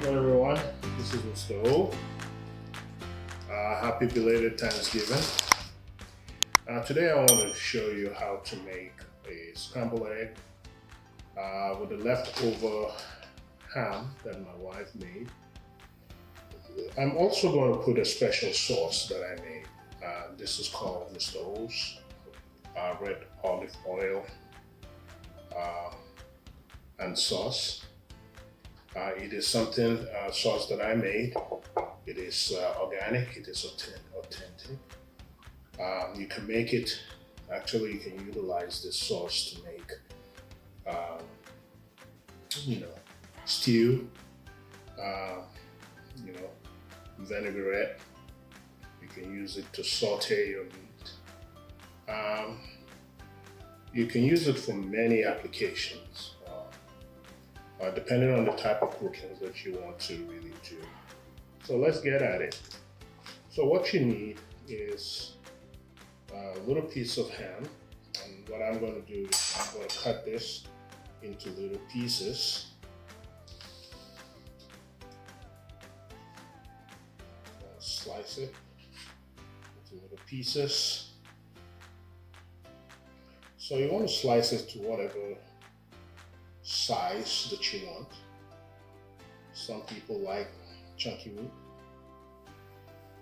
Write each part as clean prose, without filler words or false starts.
Hello everyone, this is Mr. O. Happy belated Thanksgiving. Today I want to show you how to make a scrambled egg with the leftover ham that my wife made. I'm also going to put a special sauce that I made. This is called Mr. O's red olive oil uh, and sauce. It is something sauce that I made. It is organic. It is authentic. You can make it. Actually, you can utilize this sauce to make, um, you know, stew. Uh, you know, vinaigrette. You can use it to saute your meat. Um, you can use it for many applications. Depending on the type of cooking that you want to really do. So let's get at it. So what you need is a little piece of ham, and what I'm going to do is I'm going to cut this into little pieces. Slice it into little pieces. So you want to slice it to whatever size that you want. Some people like chunky meat.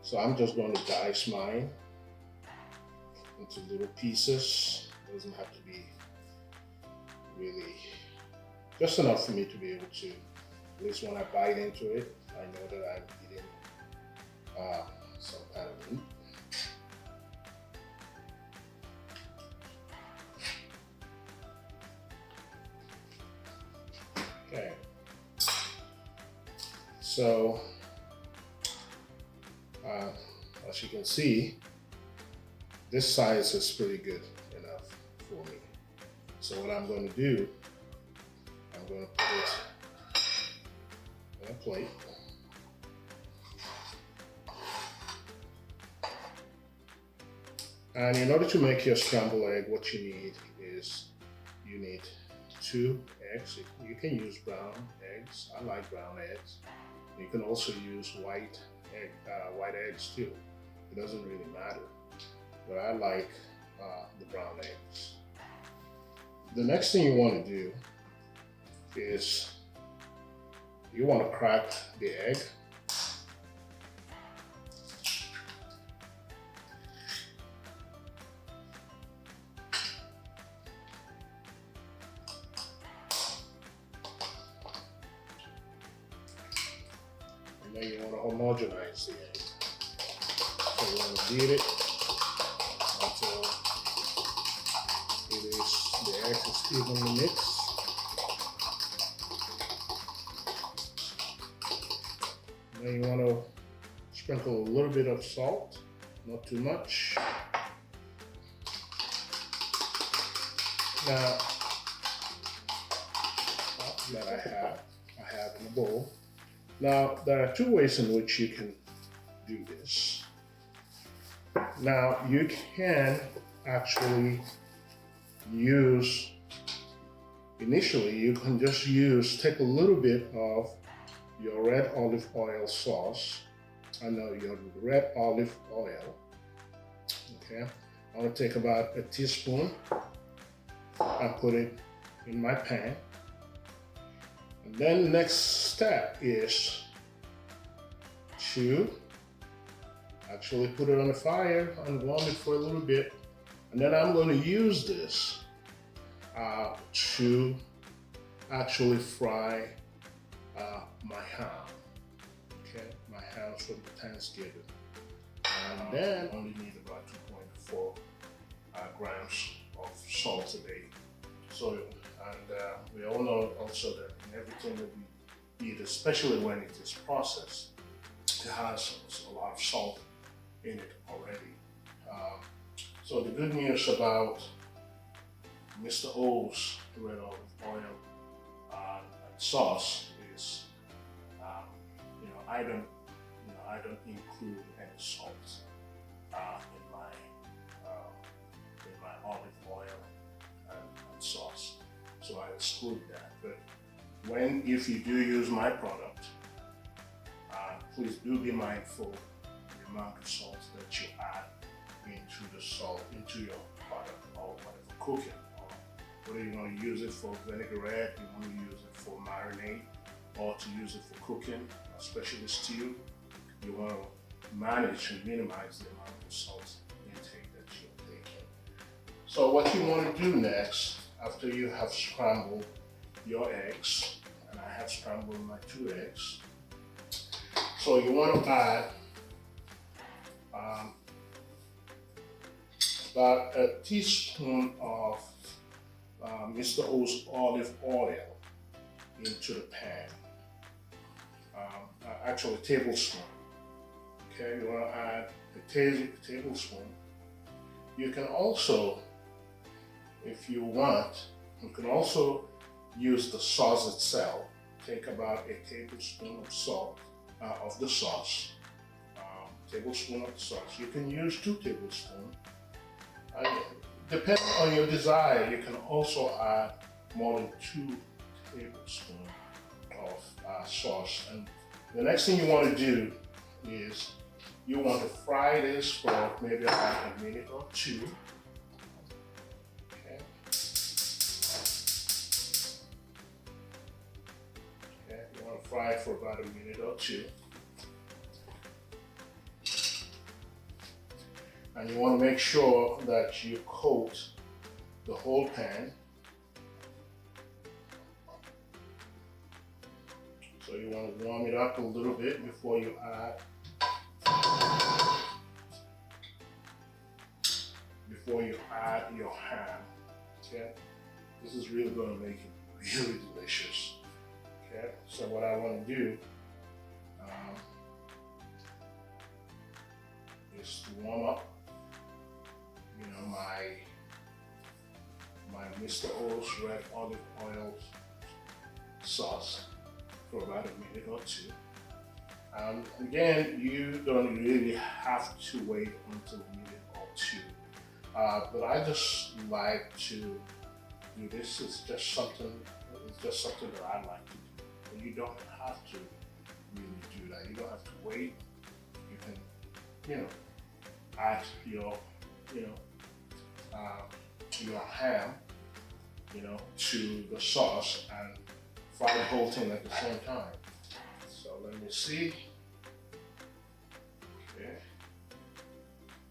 So I'm just going to dice mine into little pieces. It doesn't have to be really, just enough for me to be able to, at least when I bite into it, I know that I'm eating some kind of meat. Okay, so as you can see, this size is pretty good enough for me. So what I'm going to do, I'm going to put it on a plate. And in order to make your scrambled egg, what you need is you need 2 eggs. You can use brown eggs. I like brown eggs. You can also use white eggs too. It doesn't really matter, but I like the brown eggs. The next thing you want to do is you want to crack the egg. And then you want to homogenize the egg. So you want to beat it until the egg is evenly mixed. And then you want to sprinkle a little bit of salt, not too much. Now that I have in the bowl. Now, there are 2 ways in which you can do this. Now, you can actually initially you can just take a little bit of your red olive oil sauce, your red olive oil, okay? I'm gonna take about a teaspoon and put it in my pan. And then the next step is to actually put it on the fire and warm it for a little bit. And then I'm going to use this to actually fry my ham. Okay, my ham for Thanksgiving. And then I only need about 2.4 grams of salt a day. So, and we all know also that in everything that we eat, especially when it is processed, it has a lot of salt in it already. So the good news about Mr. O's red olive oil and sauce is, I don't include any salt in my olive oil and sauce. So I exclude that. But if you do use my product, please do be mindful of the amount of salt that you add into your product or whatever cooking. Or whether you want to use it for vinaigrette, you want to use it for marinade, or to use it for cooking, especially stew, you want to manage and minimize the amount of salt intake that you're taking. So what you want to do next, after you have scrambled your eggs, and I have scrambled my 2 eggs, so you want to add about a teaspoon of Mr. O's olive oil into the pan. Actually, a tablespoon. Okay, you want to add a tablespoon. You can also, if you want, you can also use the sauce itself. Take about a tablespoon of salt, of the sauce, tablespoon of the sauce. You can use 2 tablespoons. Depending on your desire, you can also add more than 2 tablespoons of sauce. And the next thing you want to do is you want to fry this for maybe about a minute or 2. Okay. Okay, you want to fry it for about a minute or 2. And you want to make sure that you coat the whole pan. So you want to warm it up a little bit before you add your ham. Okay, this is really going to make it really delicious. Okay, so what I want to do is to warm up, my Mr. O's red olive oil sauce for about a minute or 2. Again, you don't really have to wait until a minute or 2. But I just like to do this. It's just something that I like to do. And you don't have to really do that. You don't have to wait. You can, add your ham, to the sauce and fry the whole thing at the same time. So let me see. Okay,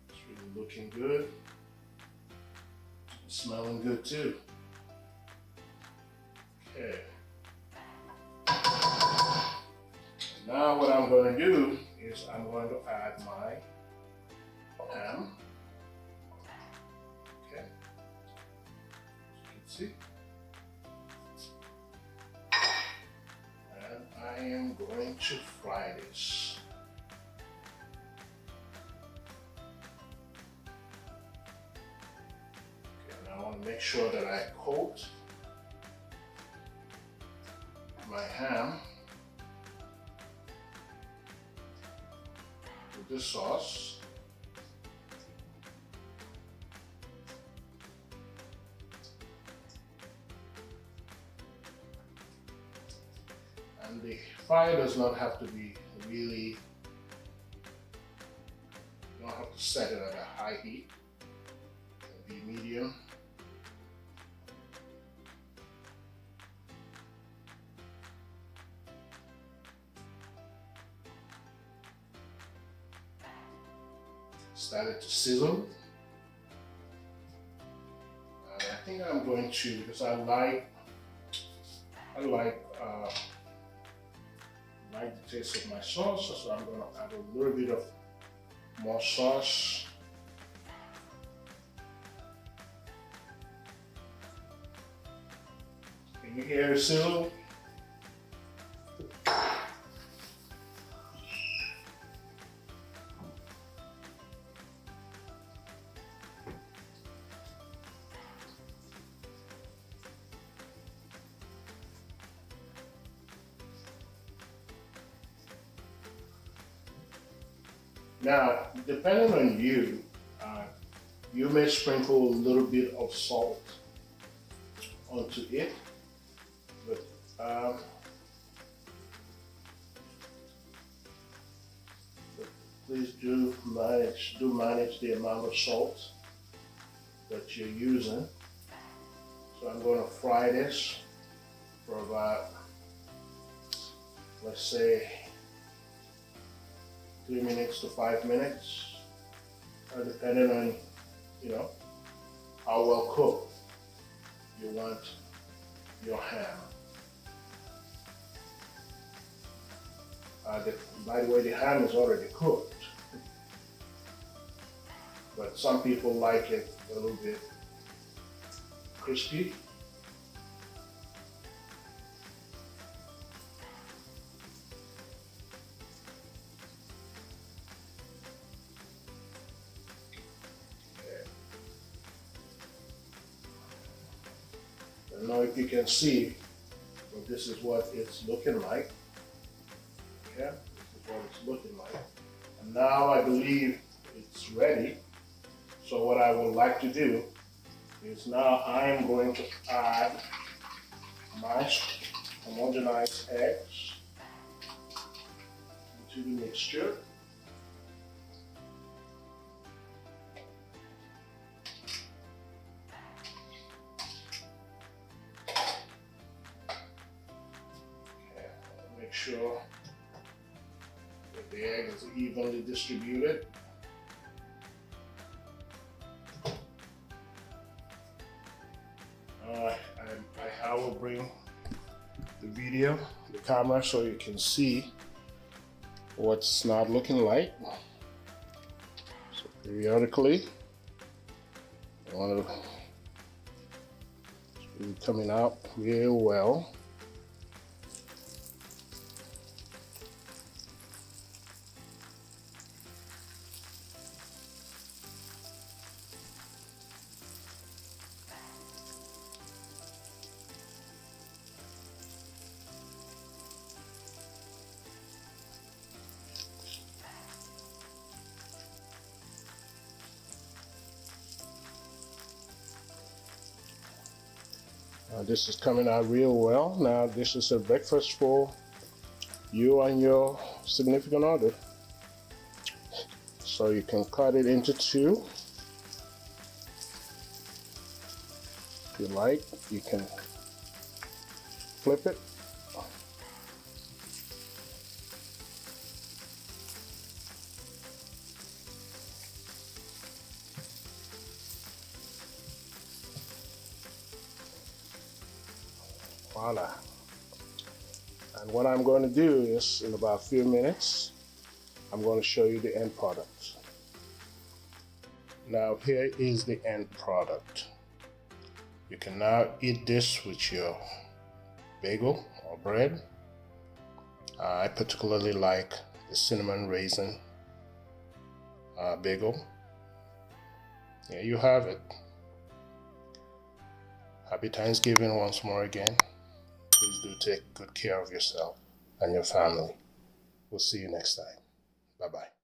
it's really looking good. It's smelling good too. Okay. Now what I'm going to do is I'm going to add my ham. Okay. As you can see. And I am going to fry this. Okay, and I want to make sure that I coat my ham with this sauce. And the fire does not have to be really, you don't have to set it at a high heat. It can be medium. Started to sizzle. And I think I'm going to, because I like the taste of my sauce, so I'm going to add a little bit of more sauce. Can you hear it sizzle? Now, depending on you, you may sprinkle a little bit of salt onto it, but please do manage the amount of salt that you're using. So I'm going to fry this for about, let's say, 3 minutes to 5 minutes, depending on, how well cooked you want your ham. By the way, the ham is already cooked, but some people like it a little bit crispy. I don't know if you can see, but this is what it's looking like. Okay, this is what it's looking like. And now I believe it's ready. So what I would like to do is now I'm going to add my homogenized eggs into the mixture. Make sure that the egg is evenly distributed. I will bring the camera, so you can see what's not looking like. So periodically, I want to be coming out real well. This is coming out real well. Now this is a breakfast for you and your significant other. So you can cut it into two. If you like, you can flip it. Voila. And what I'm going to do is, in about a few minutes, I'm going to show you the end product. Now here is the end product. You can now eat this with your bagel or bread. I particularly like the cinnamon raisin bagel. There you have it. Happy Thanksgiving once more again. Please do take good care of yourself and your family. We'll see you next time. Bye-bye.